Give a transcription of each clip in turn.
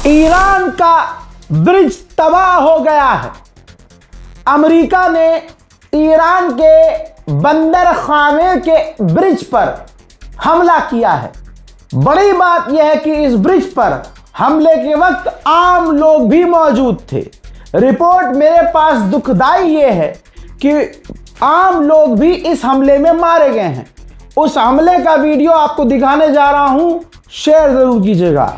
Iran का bridge तबाह हो गया है। अमेरिका ने ईरान के बंदर खामे के ब्रिज पर हमला किया है। बड़ी बात यह है कि इस ब्रिज पर हमले के वक्त आम लोग भी मौजूद थे। रिपोर्ट मेरे पास दुखदाई ये है कि आम लोग भी इस हमले में मारे गए हैं। उस हमले का वीडियो आपको दिखाने जा रहा हूं, शेयर जरूर कीजिएगा।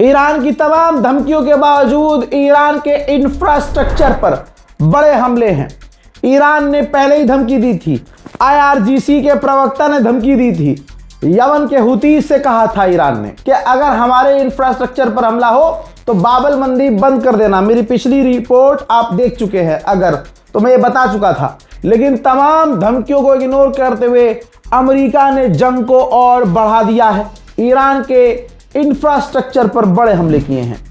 ईरान की तमाम धमकियों के बावजूद ईरान के इंफ्रास्ट्रक्चर पर बड़े हमले हैं। ईरान ने पहले ही धमकी दी थी। IRGC के प्रवक्ता ने धमकी दी थी। यमन के हुती से कहा था ईरान ने कि अगर हमारे इंफ्रास्ट्रक्चर पर हमला हो तो बाबल मंदी बंद कर देना। मेरी पिछली रिपोर्ट आप देख चुके हैं अगर, तो मैं ये बता चुका था। लेकिन तमाम धमकियों को इग्नोर करते हुए अमेरिका ने जंग को और बढ़ा दिया है। ईरान के इंफ्रास्ट्रक्चर पर बड़े हमले किए हैं।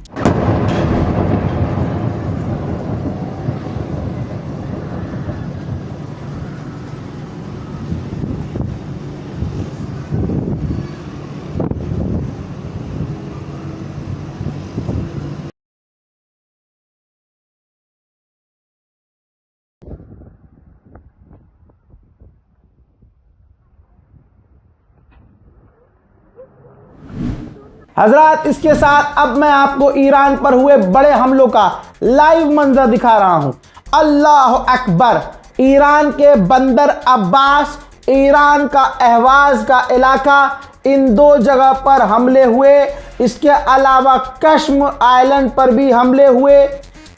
हजरात, इसके साथ अब मैं आपको ईरान पर हुए बड़े हमलों का लाइव मंजर दिखा रहा हूं। अल्लाह अकबर। ईरान के बंदर अब्बास, ईरान का अहवाज का इलाका, इन दो जगह पर हमले हुए। इसके अलावा कश्म आइलैंड पर भी हमले हुए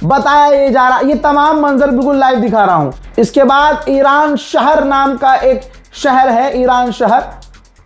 बताया ये जा रहा। ये तमाम मंजर बिल्कुल लाइव दिखा रहा हूं। इसके बाद ईरान शहर नाम का एक शहर है, ईरान शहर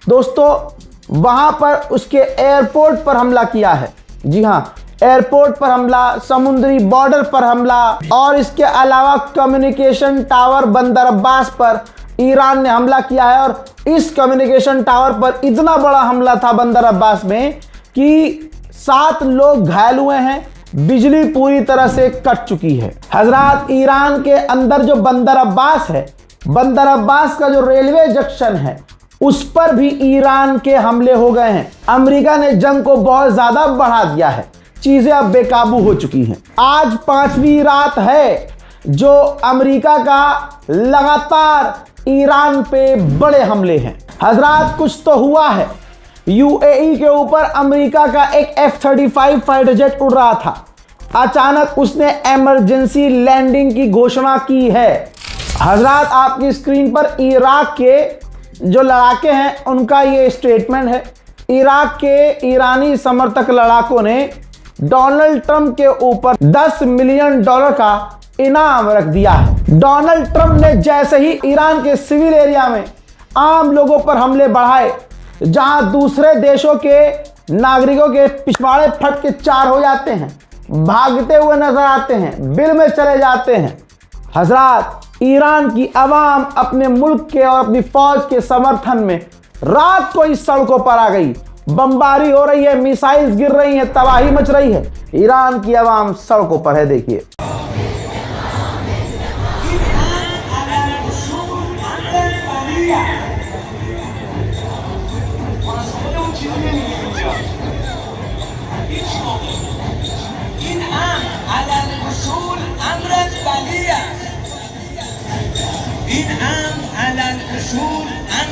दोस्तों, वहां पर उसके एयरपोर्ट पर हमला किया है। जी हां, एयरपोर्ट पर हमला, समुद्री बॉर्डर पर हमला और इसके अलावा कम्युनिकेशन टावर बंदर अब्बास पर ईरान ने हमला किया है। और इस कम्युनिकेशन टावर पर इतना बड़ा हमला था बंदर अब्बास में कि 7 लोग घायल हुए हैं। बिजली पूरी तरह से कट चुकी है। हजरात, ईरान के अंदर जो बंदर अब्बास है, बंदर अब्बास का जो रेलवे जंक्शन है, उस पर भी ईरान के हमले हो गए हैं। अमेरिका ने जंग को बहुत ज्यादा बढ़ा दिया है। चीजें अब बेकाबू हो चुकी हैं। आज 5वीं रात है जो अमेरिका का लगातार ईरान पे बड़े हमले हैं। हजरात, कुछ तो हुआ है। UAE के ऊपर अमेरिका का एक F-35 फाइटर जेट उड़ रहा था। अचानक उसने इमरजेंसी लैंडिंग की घोषणा की है। हजरात, आपकी स्क्रीन पर इराक के जो लड़ाके हैं उनका ये स्टेटमेंट है। इराक के ईरानी समर्थक लड़ाकों ने डोनाल्ड ट्रंप के ऊपर $10 मिलियन का इनाम रख दिया है। डोनाल्ड ट्रंप ने जैसे ही ईरान के सिविल एरिया में आम लोगों पर हमले बढ़ाए, जहां दूसरे देशों के नागरिकों के पिछवाड़े फट के 4 हो जाते हैं, भागते हुए नजर आते हैं, बिल में चले जाते हैं। हजरात, ईरान की आवाम अपने मुल्क के और अपनी फौज के समर्थन में रात को इस सड़कों पर आ गई। बमबारी हो रही है, मिसाइल्स गिर रही हैं, तबाही मच रही है। ईरान की आवाम सड़कों पर है। देखिए,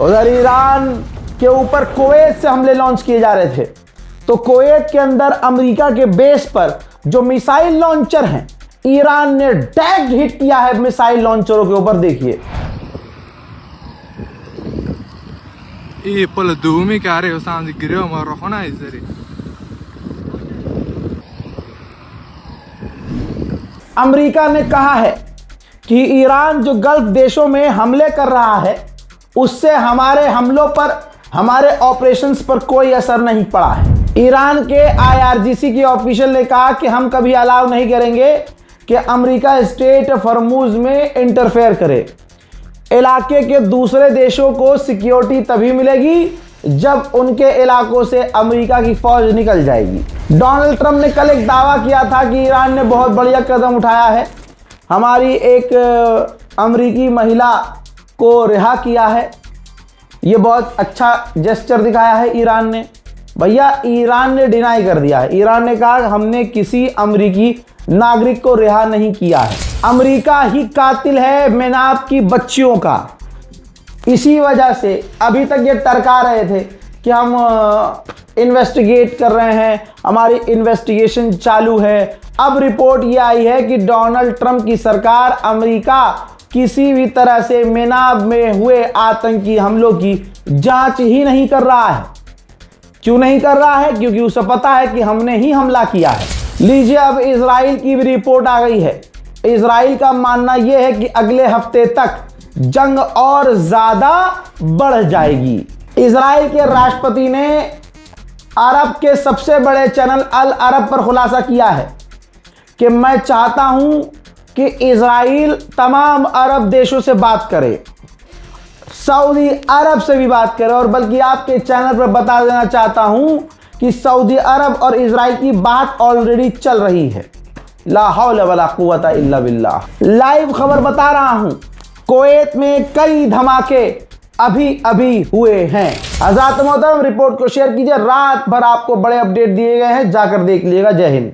उधर ईरान के ऊपर कुवैत से हमले लॉन्च किए जा रहे थे, तो कुवैत के अंदर अमेरिका के बेस पर जो मिसाइल लॉन्चर हैं, ईरान ने डायरेक्ट हिट किया है मिसाइल लॉन्चरों के ऊपर। देखिए ये पल दूमी क्या रहे हो सांझ गिरे हो मारो खाना इधर अमेरिका ने कहा है कि ईरान जो गल्फ देशों में हमले कर रहा है उससे हमारे हमलों पर, हमारे ऑपरेशंस पर कोई असर नहीं पड़ा है। ईरान के IRGC के ऑफिशियल ने कहा कि हम कभी अलाउ नहीं करेंगे कि अमेरिका स्ट्रेट हॉर्मुज में इंटरफेयर करे। इलाके के दूसरे देशों को सिक्योरिटी तभी मिलेगी जब उनके इलाकों से अमेरिका की फौज निकल जाएगी। डोनाल्ड ट्रंप ने कल एक दावा किया था कि ईरान ने बहुत बढ़िया कदम उठाया है, हमारी एक अमेरिकी महिला को रिहा किया है, ये बहुत अच्छा जेस्चर दिखाया है ईरान ने। भैया ईरान ने डिनाई कर दिया है, ईरान ने कहा हमने किसी अमेरिकी नागरिक को रिहा नहीं किया है, अमेरिका ही कातिल है मेनाब की बच्चियों का। इसी वजह से अभी तक ये टरका रहे थे कि हम इन्वेस्टिगेट कर रहे हैं, हमारी इन्वेस्टिगेशन चालू है। अब रिपोर्ट ये आई है कि डोनाल्ड ट्रंप की सरकार अमेरिका किसी भी तरह से मेनाब में हुए आतंकी हमलों की जांच ही नहीं कर रहा है। क्यों नहीं कर रहा है? क्योंकि उसे पता है कि हमने ही हमला किया है। लीजिए अब इजराइल की भी रिपोर्ट आ गई है। इजराइल का मानना यह है कि अगले हफ्ते तक जंग और ज्यादा बढ़ जाएगी। इजराइल के राष्ट्रपति ने अरब के सबसे बड़े चैनल अल अरब पर खुलासा किया है कि मैं चाहता हूं कि इजराइल तमाम अरब देशों से बात करे, सऊदी अरब से भी बात करे, और बल्कि आपके चैनल पर बता देना चाहता हूं कि सऊदी अरब और इजराइल की बात ऑलरेडी चल रही है। ला हौला वला कुव्वता इल्ला बिल्लाह। लाइव खबर बता रहा हूं, कुवैत में कई धमाके अभी हुए हैं। हज़रात मोहतरम रिपोर्ट को शेयर कीजिए, रात भर आपको बड़े अपडेट दिए गए हैं, जाकर देख लीजिएगा। जय हिंद।